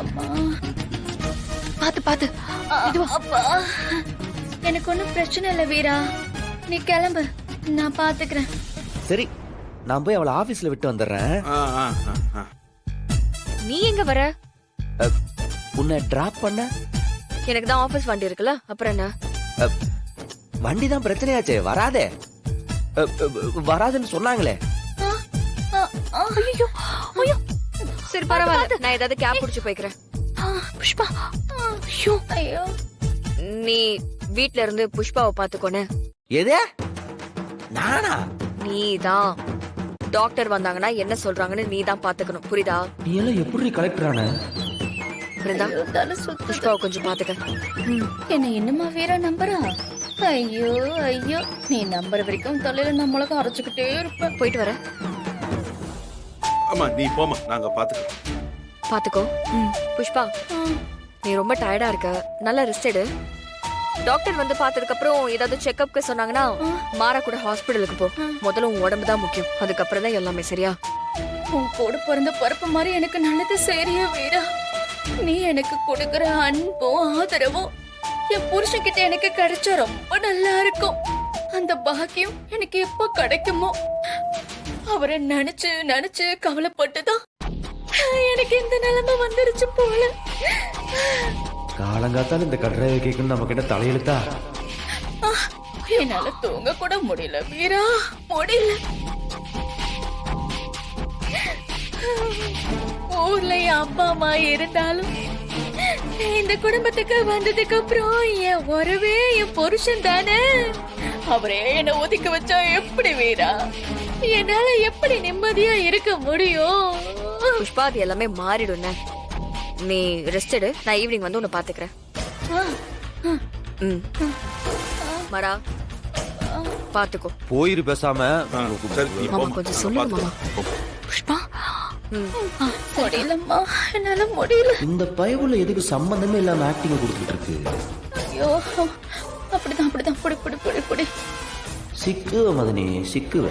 அம்மா பாத்து பாத்து அப்பா எனக்கு ஒன்றும் பிரச்சனை இல்லை வீரா, நீ கிளம்பு, நான் பாத்துக்கிறேன். சரி, நான் போய் அவளை ஆபீஸ்ல விட்டு வந்துடுறேன். நீ எங்க வர? உன்னை டிராப் பண்ண? எனக்கு தான் ஆபீஸ் வண்டி இருக்குல்ல, அப்புறம் என்ன? வண்டி தான் பிரச்சனையாச்சே, வராதே. வராதுன்னு சொன்னாங்களே. ஐயோ ஐயோ, சரி பரவாயில்ல, நான் ஏதாவது கேப் பிடிச்சு போய்க்கிறேன். புஷ்பா, ஐயோ ஐயோ, நீ வீட்ல இருந்து புஷ்பாவை பாத்துக்கோன்னு. எது? நானா? நீதான். டாக்டர் வந்தாங்கன்னா என்ன சொல்றாங்கன்னு நீ தான் பாத்துக்கணும், புரியுதா? நீ எல்லாம் எப்படி கலெக்டர் ஆன? பிருந்தா, தலை சுத்து. புஷ்பாவை கொஞ்சம் பாத்துக்க. என்ன இன்னுமா வீரா நம்புறா? ஐயோ ஐயோ, நீ நம்புற வரைக்கும் தலையில நம்மளுக்கு அரைச்சுக்கிட்டே இருப்ப. போயிட்டு வர. ஆமா, நீ போமா, நாங்க பாத்துக்கிறோம். பாத்துக்கோ. புஷ்பா, நீ ரொம்ப டயர்டா இருக்க, நல்லா ரெஸ்ட் எடு. டாக்டர் வந்து பார்த்ததுக்கு அப்புறம் ஏதாவது செக்அப்க்கு சொன்னாங்கன்னா மாறா கூட ஹாஸ்பிடலுக்கு போ. முதல்ல உன் உடம்பு தான் முக்கியம், அதுக்கப்புறம் தான் எல்லாமே. சரியா? உன் கூட பிறந்த பருப்பு மாதிரி எனக்கு நல்லது சரியா வீரா. நீ எனக்கு கொடுக்கற அன்பும் ஆதரவும் என் புருஷன்கிட்ட எனக்கு கிடைச்சா ரொம்ப நல்லா இருக்கும். அந்த பாக்கியம் எனக்கு எப்ப கிடைக்குமோ அவரை நினைச்சு நினைச்சு கவலைப்பட்டுதான் எனக்கு இந்த நிலைமை வந்துருச்சு போல. காலங்காத்தால இந்த கட்டுரையை கேட்கணும் நம்ம கிட்ட தலையெழுத்தா? என்னால தூங்க கூட முடியல வீரா, முடியல. ஊர்ல என் அப்பா அம்மா இருந்தாலும் இந்த குடும்பத்துக்கு வந்ததுக்கு அப்புறம் என் உறவே என் புருஷன் தானே. அவரே என்ன ஒதுக்க வச்சா எப்படி வீரா? என்னால எப்படி நிம்மதியா இருக்க முடியும்? புஷ்பா, அது எல்லாமே மாறிடும். நீ ரெஸ்ட் எடு, நான் ஈவினிங் வந்து உன்னை பாத்துக்கிறேன். மரா, பாத்துக்கோ. போயிரு பேசாம. மாமா கொஞ்சம் சொல்லுங்க மாமா. புஷ்பா, முடியலம்மா, என்னால முடியல. இந்த பயவுல எதுக்கு சம்பந்தமே இல்லாம ஆக்டிங் கொடுத்துட்டு இருக்கு? ஐயோ, அப்படிதான் அப்படிதான், புடி புடி புடி புடி. சிக்குவ மதனி, சிக்குவ.